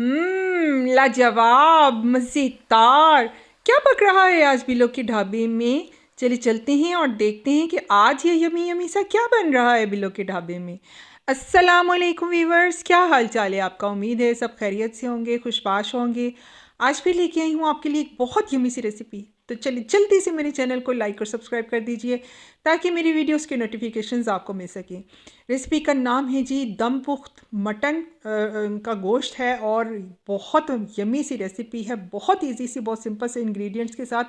लाजवाब मज़ेदार। क्या पक रहा है आज बिलो के ढाबे में? चलिए चलते हैं और देखते हैं कि आज ये यमी यमी सा क्या बन रहा है बिलो के ढाबे में। अस्सलाम वालेकुम वीवर्स, क्या हाल चाल है आपका? उम्मीद है सब खैरियत से होंगे, खुशबाश होंगे। आज फिर लेके आई हूँ आपके लिए एक बहुत यमी सी रेसिपी। तो चलिए जल्दी से मेरे चैनल को लाइक और सब्सक्राइब कर दीजिए ताकि मेरी वीडियोस के नोटिफिकेशंस आपको मिल सकें। रेसिपी का नाम है जी दम पुख्त मटन का गोश्त है और बहुत यमी सी रेसिपी है, बहुत इजी सी, बहुत सिंपल से इंग्रेडिएंट्स के साथ।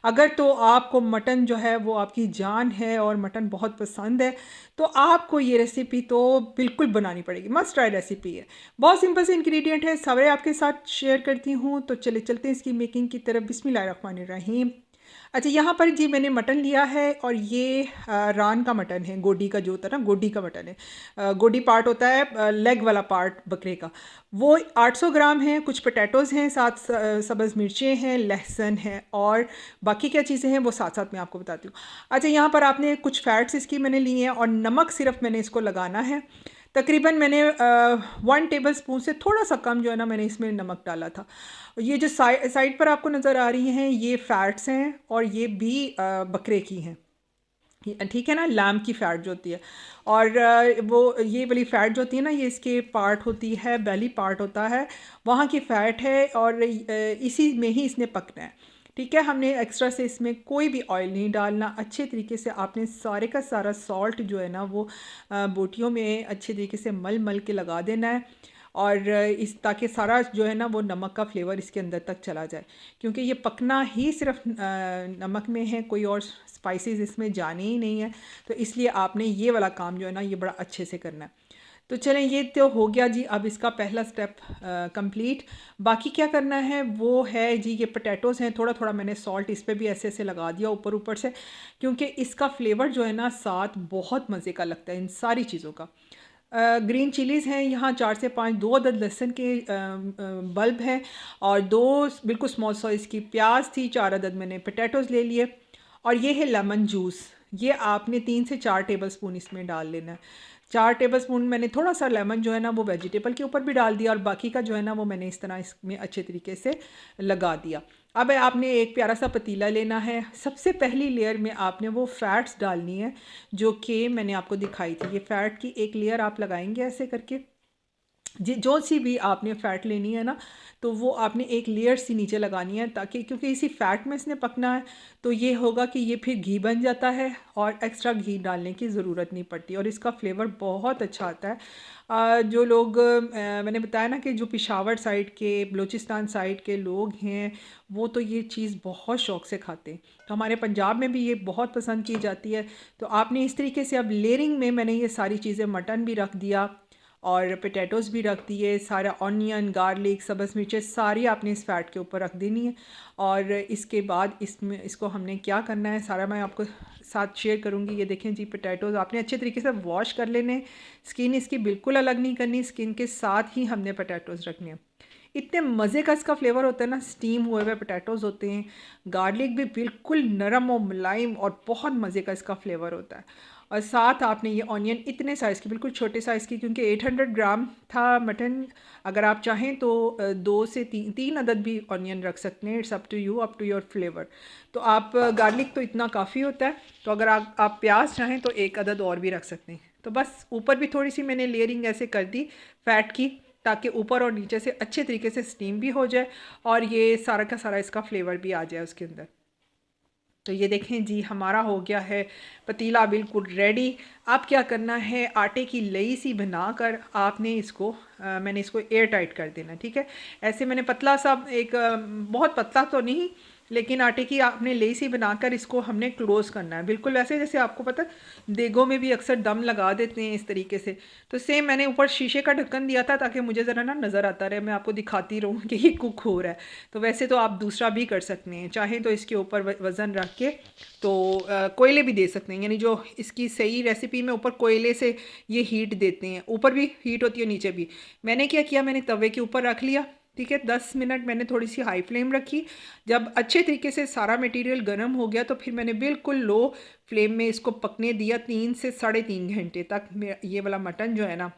अगर तो आपको मटन जो है वो आपकी जान है और मटन बहुत पसंद है तो आपको ये रेसिपी तो बिल्कुल बनानी पड़ेगी, मस्ट ट्राई रेसिपी है। बहुत सिंपल से इंग्रेडिएंट है, सारे आपके साथ शेयर करती हूँ। तो चले चलते हैं इसकी मेकिंग की तरफ। बिस्मिल्लाहिर्रहमानिर्रहीम। अच्छा, यहाँ पर जी मैंने मटन लिया है और ये रान का मटन है, गोडी का जो होता है ना, गोडी का मटन है। गोडी पार्ट होता है लेग वाला पार्ट बकरे का। वो 800 ग्राम है। कुछ पोटैटोज़ हैं, साथ सब्ज़ मिर्चें हैं, लहसुन है और बाकी क्या चीज़ें हैं वो साथ साथ मैं आपको बताती हूँ। अच्छा, यहाँ पर आपने कुछ फैट्स इसकी मैंने लिए हैं और नमक सिर्फ मैंने इसको लगाना है। तकरीबन मैंने 1 टेबल स्पून से थोड़ा सा कम जो है ना मैंने इसमें नमक डाला था। ये जो साइड पर आपको नज़र आ रही हैं ये फ़ैट्स हैं और ये भी बकरे की हैं। ठीक है ना, लैम की फ़ैट जो होती है। और वो ये वाली फ़ैट जो होती है ना, ये इसके पार्ट होती है, बेली पार्ट होता है, वहाँ की फ़ैट है और इसी में ही इसने पकना है। ठीक है, हमने एक्स्ट्रा से इसमें कोई भी ऑयल नहीं डालना। अच्छे तरीके से आपने सारे का सारा सॉल्ट जो है ना वो बोटियों में अच्छे तरीके से मल मल के लगा देना है और इस ताकि सारा जो है ना वो नमक का फ्लेवर इसके अंदर तक चला जाए, क्योंकि ये पकना ही सिर्फ नमक में है, कोई और स्पाइसेस इसमें जाने ही नहीं है। तो इसलिए आपने ये वाला काम जो है ना ये बड़ा अच्छे से करना है। तो चलें, ये तो हो गया जी। अब इसका पहला स्टेप कंप्लीट। बाकी क्या करना है वो है जी, ये पोटैटोज़ हैं, थोड़ा थोड़ा मैंने सॉल्ट इस पर भी ऐसे ऐसे लगा दिया ऊपर ऊपर से, क्योंकि इसका फ्लेवर जो है ना साथ बहुत मज़े का लगता है इन सारी चीज़ों का। ग्रीन चिलीज़ हैं यहाँ 4 से 5, 2 अदद लहसुन के बल्ब हैं और 2 बिल्कुल स्मॉल साइज़ की प्याज थी, 4 अदद मैंने पोटैटोज़ ले लिए। और ये है लेमन जूस। ये आपने 3 से 4 टेबल स्पून इसमें डाल लेना है। 4 टेबल स्पून मैंने थोड़ा सा लेमन जो है ना वो वेजिटेबल के ऊपर भी डाल दिया और बाकी का जो है ना वो मैंने इस तरह इसमें अच्छे तरीके से लगा दिया। अब आपने एक प्यारा सा पतीला लेना है। सबसे पहली लेयर में आपने वो फ़ैट्स डालनी है जो कि मैंने आपको दिखाई थी। ये फ़ैट की एक लेयर आप लगाएंगे ऐसे करके। जी, जो सी भी आपने फ़ैट लेनी है ना तो वो आपने एक लेयर सी नीचे लगानी है, ताकि क्योंकि इसी फ़ैट में इसने पकना है तो ये होगा कि ये फिर घी बन जाता है और एक्स्ट्रा घी डालने की ज़रूरत नहीं पड़ती और इसका फ्लेवर बहुत अच्छा आता है। जो लोग मैंने बताया ना कि जो पेशावर साइड के, बलूचिस्तान साइड के लोग हैं वो तो ये चीज़ बहुत शौक़ से खाते हैं। तो हमारे पंजाब में भी ये बहुत पसंद की जाती है। तो आपने इस तरीके से अब लेयरिंग में मैंने ये सारी चीज़ें, मटन भी रख दिया और पोटैटोज़ भी रख दिए, सारा ऑनियन, गार्लिक, सब्ज़ मिर्चें सारी आपने इस फ़ैट के ऊपर रख देनी है। और इसके बाद इसमें इसको हमने क्या करना है सारा मैं आपको साथ शेयर करूँगी। ये देखें जी, पोटैटोज़ आपने अच्छे तरीके से वॉश कर लेने। स्किन इसकी बिल्कुल अलग नहीं करनी, स्किन के साथ ही हमने पोटैटोज़ रखने हैं। इतने मज़े का इसका फ्लेवर होता है ना, स्टीम हुए हुए पोटैटोज़ होते हैं, गार्लिक भी बिल्कुल नरम और मुलायम और बहुत मज़े का इसका फ्लेवर होता है। और साथ आपने ये ऑनियन इतने साइज़ की, बिल्कुल छोटे साइज़ की, क्योंकि 800 ग्राम था मटन। अगर आप चाहें तो 2 से 3 अदद भी ऑनियन रख सकते हैं। It's up to you, up to your flavour. तो आप गार्लिक तो इतना काफ़ी होता है, तो अगर आप प्याज चाहें तो 1 अदद और भी रख सकते हैं। तो बस ऊपर भी थोड़ी सी मैंने लेयरिंग ऐसे कर दी फ़ैट की, ताकि ऊपर और नीचे से अच्छे तरीके से स्टीम भी हो जाए और ये सारा का सारा इसका फ्लेवर भी आ जाए उसके अंदर। तो ये देखें जी, हमारा हो गया है पतीला बिल्कुल रेडी। अब क्या करना है, आटे की लई सी बनाकर आपने इसको मैंने इसको एयर टाइट कर देना। ठीक है, ऐसे मैंने पतला सा एक बहुत पतला तो नहीं, लेकिन आटे की आपने लेई सी बनाकर इसको हमने क्लोज़ करना है, बिल्कुल वैसे जैसे आपको पता है देगों में भी अक्सर दम लगा देते हैं इस तरीके से। तो सेम मैंने ऊपर शीशे का ढक्कन दिया था ताकि मुझे ज़रा ना नज़र आता रहे, मैं आपको दिखाती रहूँ कि ये कुक हो रहा है। तो वैसे तो आप दूसरा भी कर सकते हैं, चाहें तो इसके ऊपर वज़न रख के तो कोयले भी दे सकते हैं, यानी जो इसकी सही रेसिपी में ऊपर कोयले से ये हीट देते हैं, ऊपर भी हीट होती है नीचे भी। मैंने क्या किया, मैंने तवे के ऊपर रख लिया। ठीक है, 10 मिनट मैंने थोड़ी सी हाई फ्लेम रखी। जब अच्छे तरीके से सारा मटेरियल गर्म हो गया तो फिर मैंने बिल्कुल लो फ्लेम में इसको पकने दिया 3 से 3.5 घंटे तक। ये वाला मटन जो है ना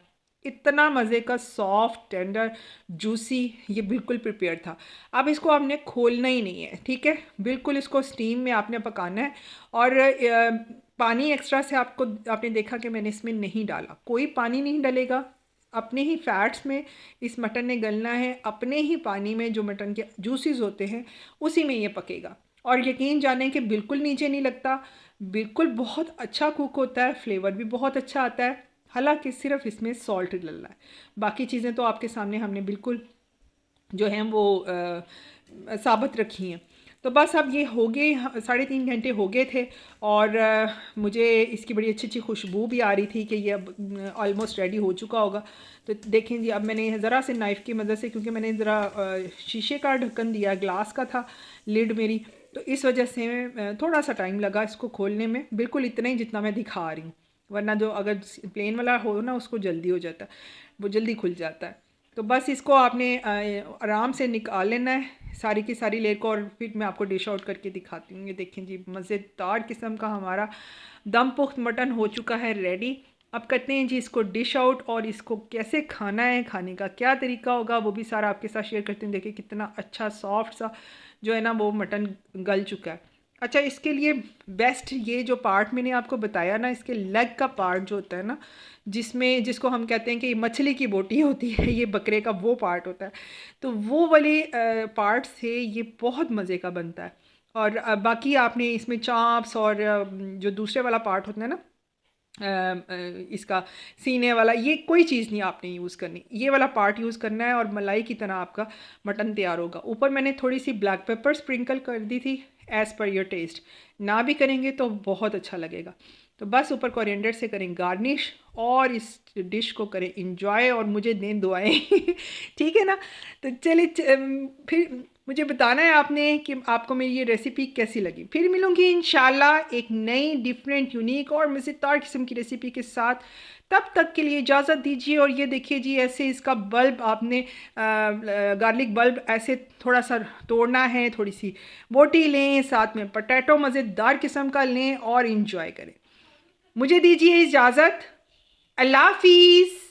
इतना मज़े का सॉफ्ट टेंडर जूसी ये बिल्कुल प्रिपेयर था। अब इसको आपने खोलना ही नहीं है, ठीक है, बिल्कुल इसको स्टीम में आपने पकाना है। और पानी एक्स्ट्रा से आपने देखा कि मैंने इसमें नहीं डाला, कोई पानी नहीं डलेगा। अपने ही फैट्स में इस मटन ने गलना है, अपने ही पानी में जो मटन के जूसीज होते हैं उसी में ये पकेगा। और यकीन जाने कि बिल्कुल नीचे नहीं लगता, बिल्कुल बहुत अच्छा कुक होता है, फ्लेवर भी बहुत अच्छा आता है। हालांकि सिर्फ इसमें सॉल्ट डलना है, बाकी चीज़ें तो आपके सामने हमने बिल्कुल जो हैं वो साबित रखी हैं। तो बस अब ये हो गए, 3.5 घंटे हो गए थे। और मुझे इसकी बड़ी अच्छी अच्छी खुशबू भी आ रही थी कि ये अब ऑलमोस्ट रेडी हो चुका होगा। तो देखें जी, अब मैंने ज़रा से नाइफ़ की मदद से, क्योंकि मैंने ज़रा शीशे का ढक्कन दिया, ग्लास का था लिड मेरी, तो इस वजह से थोड़ा सा टाइम लगा इसको खोलने में, बिल्कुल इतना ही जितना मैं दिखा रही हूँ। वरना जो अगर प्लेन वाला हो ना उसको जल्दी हो जाता है, वो जल्दी खुल जाता है। तो बस इसको आपने आराम से निकाल लेना है सारी की सारी लेयर को, और फिर मैं आपको डिश आउट करके दिखाती हूँ। ये देखें जी, मज़ेदार किस्म का हमारा दम पुख्त मटन हो चुका है रेडी। अब करते हैं जी इसको डिश आउट, और इसको कैसे खाना है, खाने का क्या तरीका होगा वो भी सारा आपके साथ शेयर करते हैं। देखिए कितना अच्छा सॉफ्ट सा जो है ना वो मटन गल चुका है। अच्छा, इसके लिए बेस्ट ये जो पार्ट मैंने आपको बताया ना, इसके लेग का पार्ट जो होता है ना, जिसको हम कहते हैं कि मछली की बोटी होती है, ये बकरे का वो पार्ट होता है। तो वो वाले पार्ट से ये बहुत मज़े का बनता है। और बाकी आपने इसमें चांप्स और जो दूसरे वाला पार्ट होता है ना, इसका सीने वाला, ये कोई चीज़ नहीं आपने यूज़ करनी, ये वाला पार्ट यूज़ करना है और मलाई की तरह आपका मटन तैयार होगा। ऊपर मैंने थोड़ी सी ब्लैक पेपर स्प्रिंकल कर दी थी, एज़ पर योर टेस्ट। ना भी करेंगे तो बहुत अच्छा लगेगा। तो बस ऊपर कोरिएंडर से करें गार्निश, और इस डिश को करें इंजॉय, और मुझे दें दुआएं ठीक है ना। तो चलिए फिर मुझे बताना है आपने कि आपको मेरी ये रेसिपी कैसी लगी। फिर मिलूँगी इंशाल्लाह एक नई डिफरेंट यूनिक और मज़ेदार किस्म की रेसिपी के साथ। तब तक के लिए इजाज़त दीजिए। और ये देखिए जी, ऐसे इसका बल्ब आपने गार्लिक बल्ब ऐसे थोड़ा सा तोड़ना है, थोड़ी सी बोटी लें, साथ में पोटैटो मज़ेदार किस्म का लें और इंजॉय करें। मुझे दीजिए इजाज़त। अल्लाह हाफिज़।